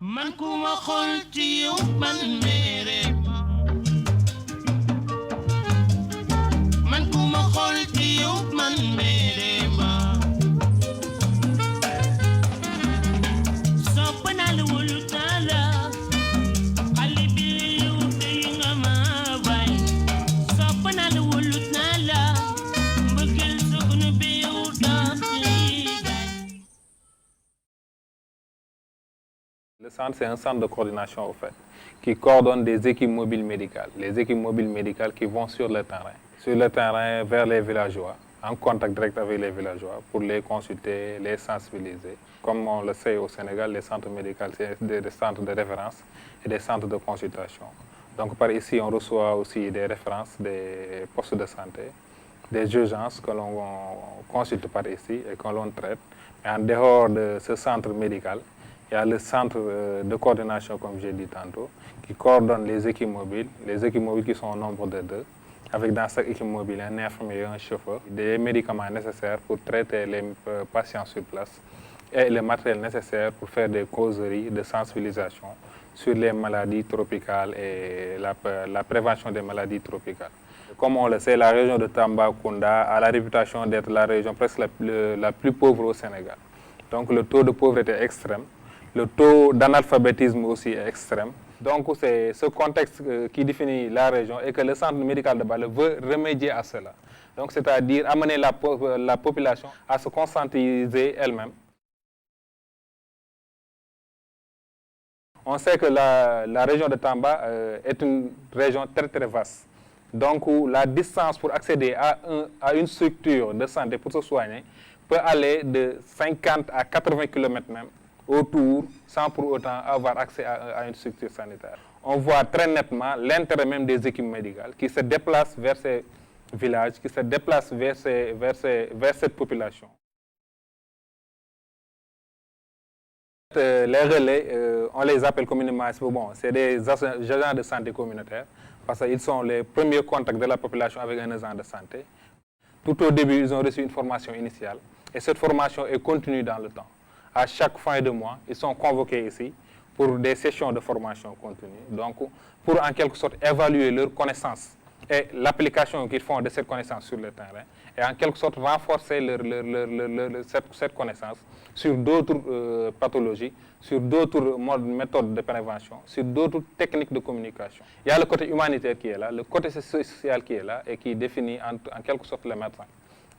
Man ku ma xool ci yow man mere man ku ma xool ci yow man mere ma sopp naa la wóolu naa la xale bi yow tey nga ma bay sopp naa la wóolu naa la mbëggeel sopp na bi yow daf Le centre, c'est un centre de coordination au fait, qui coordonne des équipes mobiles médicales. Les équipes mobiles médicales qui vont sur le terrain vers les villageois, en contact direct avec les villageois pour les consulter, les sensibiliser. Comme on le sait au Sénégal, les centres médicaux, c'est des centres de référence et des centres de consultation. Donc par ici, on reçoit aussi des références des postes de santé, des urgences que l'on consulte par ici et que l'on traite. Et en dehors de ce centre médical, il y a le centre de coordination, comme j'ai dit tantôt, qui coordonne les équipes mobiles qui sont au nombre de 2, avec dans chaque équipe mobile un infirmier et un chauffeur, des médicaments nécessaires pour traiter les patients sur place et le matériel nécessaire pour faire des causeries de sensibilisation sur les maladies tropicales et la prévention des maladies tropicales. Comme on le sait, la région de Tambacounda a la réputation d'être la région presque la plus pauvre au Sénégal. Donc le taux de pauvreté est extrême. Le taux d'analphabétisme aussi est extrême. Donc c'est ce contexte qui définit la région et que le centre médical de Bale veut remédier à cela. Donc c'est-à-dire amener la population à se conscientiser elle-même. On sait que la région de Tamba est une région très très vaste. Donc la distance pour accéder à une structure de santé pour se soigner peut aller de 50 à 80 km même autour, sans pour autant avoir accès à une structure sanitaire. On voit très nettement l'intérêt même des équipes médicales qui se déplacent vers ces villages, qui se déplacent vers cette population. Les relais, on les appelle communément, c'est des agents de santé communautaire, parce qu'ils sont les premiers contacts de la population avec un agent de santé. Tout au début, ils ont reçu une formation initiale, et cette formation est continue dans le temps. À chaque fin de mois, ils sont convoqués ici pour des sessions de formation continue, donc pour en quelque sorte évaluer leurs connaissances et l'application qu'ils font de cette connaissance sur le terrain, et en quelque sorte renforcer cette connaissance sur d'autres pathologies, sur d'autres méthodes de prévention, sur d'autres techniques de communication. Il y a le côté humanitaire qui est là, le côté social qui est là et qui définit en quelque sorte le médecin.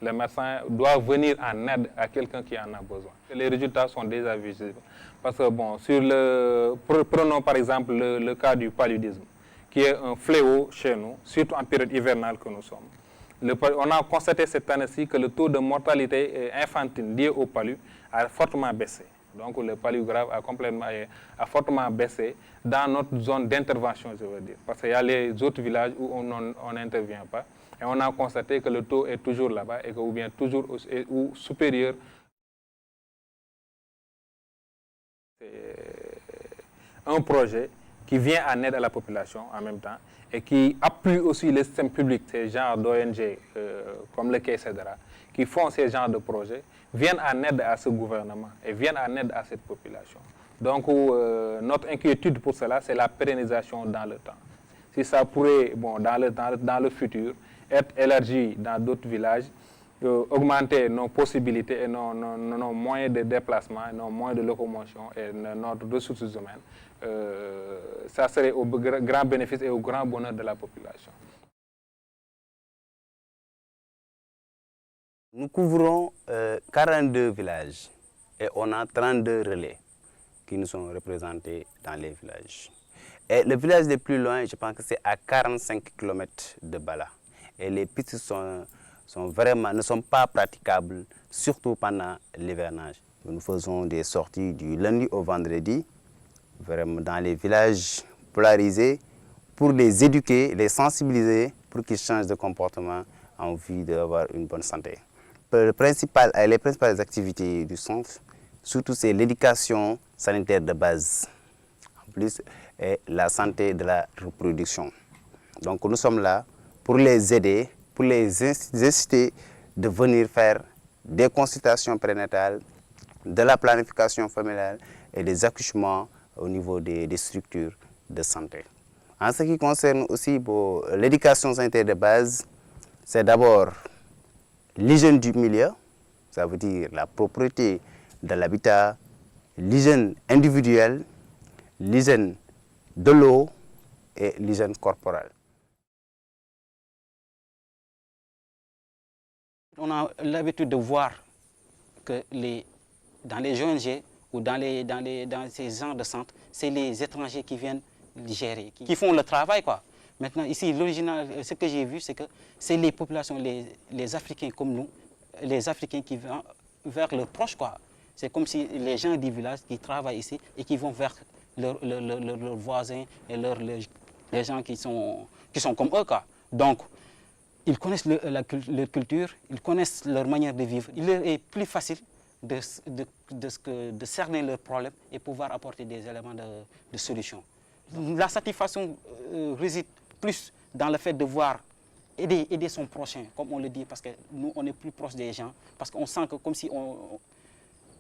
Le médecin doit venir en aide à quelqu'un qui en a besoin. Les résultats sont déjà visibles. Parce que, prenons par exemple le cas du paludisme, qui est un fléau chez nous, surtout en période hivernale que nous sommes. On a constaté cette année-ci que le taux de mortalité infantile lié au palud a fortement baissé. Donc le palud grave a fortement baissé dans notre zone d'intervention, je veux dire. Parce qu'il y a les autres villages où on n'intervient pas. Et on a constaté que le taux est toujours là-bas et que, ou bien toujours ou supérieur. C'est un projet qui vient en aide à la population en même temps et qui appuie aussi le système public, ces genres d'ONG comme le CEDRA, qui font ces genres de projets, viennent en aide à ce gouvernement et viennent en aide à cette population. Donc notre inquiétude pour cela, c'est la pérennisation dans le temps. Si ça pourrait, dans le futur, être élargi dans d'autres villages, augmenter nos possibilités et nos moyens de déplacement, nos moyens de locomotion et notre ressources humaines, ça serait au grand bénéfice et au grand bonheur de la population. Nous couvrons 42 villages et on a 32 relais qui nous sont représentés dans les villages. Et le village le plus loin, je pense que c'est à 45 km de Bala. Et les pistes ne sont pas praticables, surtout pendant l'hivernage. Nous faisons des sorties du lundi au vendredi, vraiment dans les villages polarisés, pour les éduquer, les sensibiliser, pour qu'ils changent de comportement en vue d'avoir une bonne santé. Les principales activités du centre, surtout c'est l'éducation sanitaire de base, en plus et la santé de la reproduction. Donc nous sommes là pour les aider, pour les inciter de venir faire des consultations prénatales, de la planification familiale et des accouchements au niveau des structures de santé. En ce qui concerne aussi l'éducation sanitaire de base, c'est d'abord l'hygiène du milieu, ça veut dire la propreté de l'habitat, l'hygiène individuelle, l'hygiène de l'eau et l'hygiène corporelle. On a l'habitude de voir que dans les ONG ou dans ces genres de centres, c'est les étrangers qui viennent gérer, qui font le travail, quoi. Maintenant, ici, l'original, ce que j'ai vu, c'est que c'est les populations, les Africains comme nous, les Africains qui vont vers leurs proches, quoi. C'est comme si les gens du village qui travaillent ici et qui vont vers leurs voisins et les gens qui sont comme eux, quoi. Donc, ils connaissent leur culture, ils connaissent leur manière de vivre. Il leur est plus facile de cerner leurs problèmes et pouvoir apporter des éléments de solution. La satisfaction réside plus dans le fait de voir aider son prochain, comme on le dit, parce que nous, on est plus proche des gens, parce qu'on sent que comme si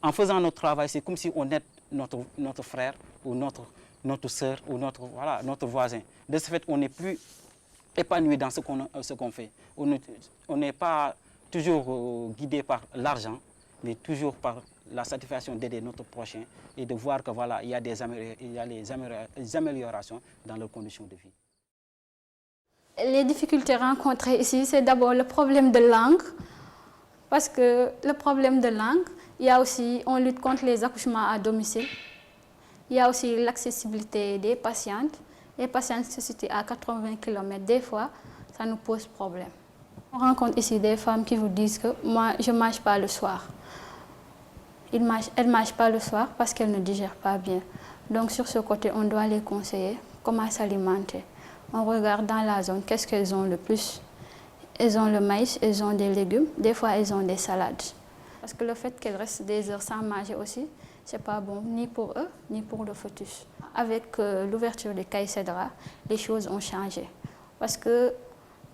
en faisant notre travail, c'est comme si on aide notre frère ou notre soeur ou notre voisin. De ce fait, on est plus épanoui dans ce qu'on fait. On n'est pas toujours guidé par l'argent, mais toujours par la satisfaction d'aider notre prochain et de voir que voilà, il y a des améliorations dans leurs conditions de vie. Les difficultés rencontrées ici, c'est d'abord le problème de langue, parce que le problème de langue, il y a aussi, on lutte contre les accouchements à domicile, il y a aussi l'accessibilité des patientes. Les patientes se situent à 80 km, des fois, ça nous pose problème. On rencontre ici des femmes qui vous disent que moi, je ne mange pas le soir. Elles ne mangent pas le soir parce qu'elles ne digèrent pas bien. Donc sur ce côté, on doit les conseiller comment s'alimenter. On regarde dans la zone qu'est-ce qu'elles ont le plus. Elles ont le maïs, elles ont des légumes, des fois elles ont des salades. Parce que le fait qu'elles restent des heures sans manger aussi, ce n'est pas bon ni pour eux, ni pour le fœtus. Avec l'ouverture de Caïcédra, les choses ont changé. Parce que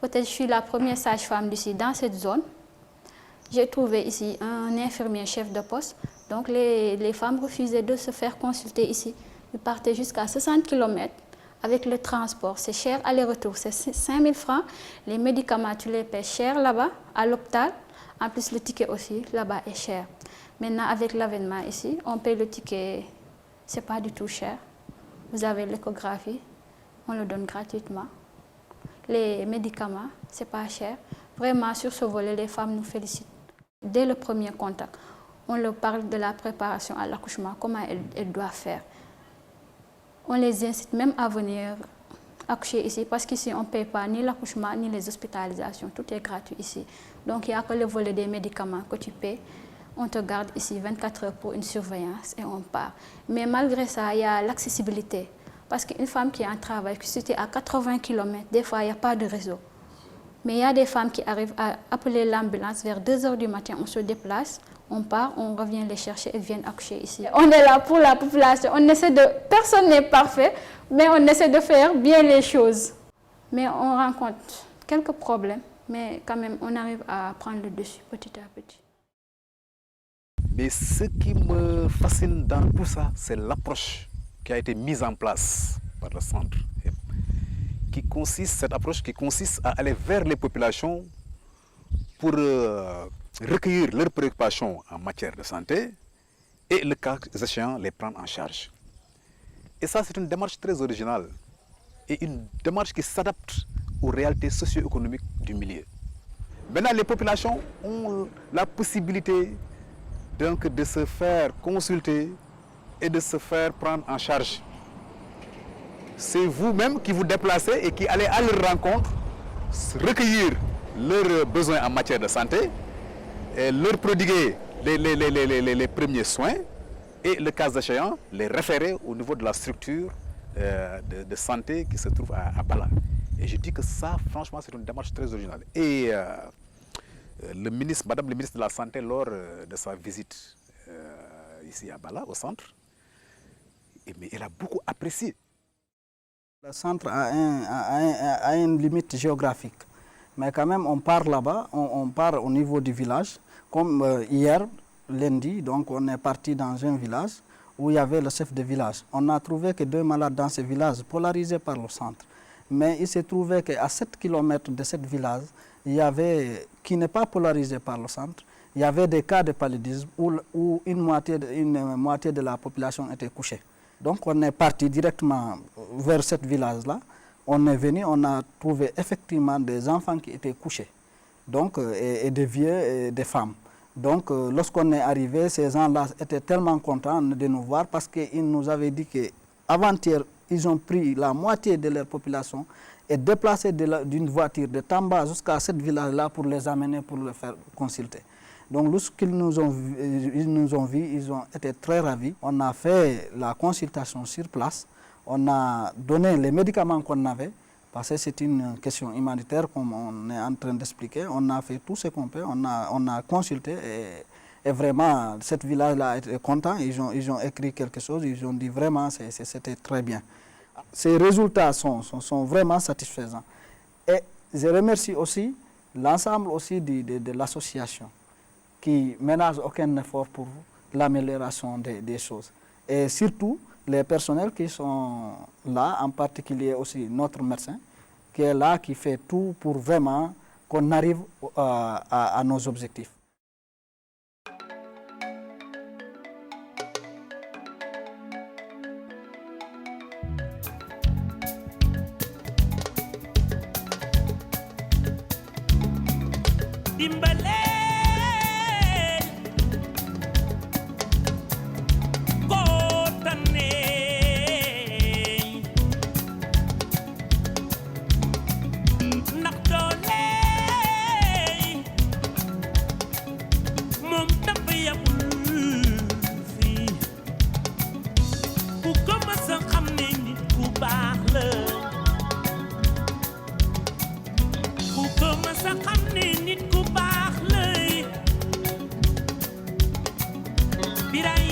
peut-être je suis la première sage-femme d'ici dans cette zone. J'ai trouvé ici un infirmier chef de poste. Donc les femmes refusaient de se faire consulter ici. Ils partaient jusqu'à 60 km avec le transport. C'est cher aller-retour, c'est 5 000 francs. Les médicaments, tu les paies cher là-bas, à l'hôpital. En plus, le ticket aussi, là-bas, est cher. Maintenant, avec l'avènement ici, on paye le ticket, ce n'est pas du tout cher. Vous avez l'échographie, on le donne gratuitement. Les médicaments, ce n'est pas cher. Vraiment, sur ce volet, les femmes nous félicitent. Dès le premier contact, on leur parle de la préparation à l'accouchement, comment elles doivent faire. On les incite même à venir accoucher ici, parce qu'ici, on ne paye pas ni l'accouchement, ni les hospitalisations. Tout est gratuit ici. Donc, il n'y a que le volet des médicaments que tu paies. On te garde ici 24 heures pour une surveillance et on part. Mais malgré ça, il y a l'accessibilité. Parce qu'une femme qui a un travail, qui se situe à 80 km, des fois, il n'y a pas de réseau. Mais il y a des femmes qui arrivent à appeler l'ambulance vers 2 heures du matin. On se déplace, on part, on revient les chercher et viennent accoucher ici. On est là pour la population. Personne n'est parfait, mais on essaie de faire bien les choses. Mais on rencontre quelques problèmes, mais quand même, on arrive à prendre le dessus petit à petit. Mais ce qui me fascine dans tout ça, c'est l'approche qui a été mise en place par le centre. Cette approche qui consiste à aller vers les populations pour recueillir leurs préoccupations en matière de santé et, le cas échéant, les prendre en charge. Et ça, c'est une démarche très originale et une démarche qui s'adapte aux réalités socio-économiques du milieu. Maintenant, les populations ont la possibilité donc de se faire consulter et de se faire prendre en charge. C'est vous-même qui vous déplacez et qui allez à leur rencontre, recueillir leurs besoins en matière de santé, et leur prodiguer les premiers soins et, le cas échéant, les référer au niveau de la structure de santé qui se trouve à Bala. Et je dis que ça, franchement, c'est une démarche très originale. Et Madame le ministre de la Santé, lors de sa visite ici à Bala, au centre, mais elle a beaucoup apprécié. Le centre a une limite géographique, mais quand même on part là-bas, on part au niveau du village. Comme hier, lundi, donc on est parti dans un village, où il y avait le chef de village. On a trouvé que 2 malades dans ce village, polarisés par le centre. Mais il s'est trouvé qu'à 7 km de ce village, il y avait, qui n'est pas polarisé par le centre, il y avait des cas de paludisme où une moitié de la population était couchée. Donc on est parti directement vers ce village-là. On est venu, on a trouvé effectivement des enfants qui étaient couchés, donc, et des vieux et des femmes. Donc lorsqu'on est arrivé, ces gens-là étaient tellement contents de nous voir parce qu'ils nous avaient dit qu'avant-hier, ils ont pris la moitié de leur population et déplacé d'une voiture de Tamba jusqu'à ce village-là pour les amener, pour les faire consulter. Donc lorsqu'ils nous ont vus, ils ont été très ravis. On a fait la consultation sur place, on a donné les médicaments qu'on avait, parce que c'est une question humanitaire comme on est en train d'expliquer. On a fait tout ce qu'on peut, on a consulté et vraiment, ce village-là était content. Ils ont écrit quelque chose, ils ont dit vraiment c'était très bien. Ces résultats sont vraiment satisfaisants. Et je remercie aussi l'ensemble aussi de l'association qui ne ménage aucun effort pour l'amélioration des choses. Et surtout, les personnels qui sont là, en particulier aussi notre médecin, qui est là, qui fait tout pour vraiment qu'on arrive à nos objectifs. Biray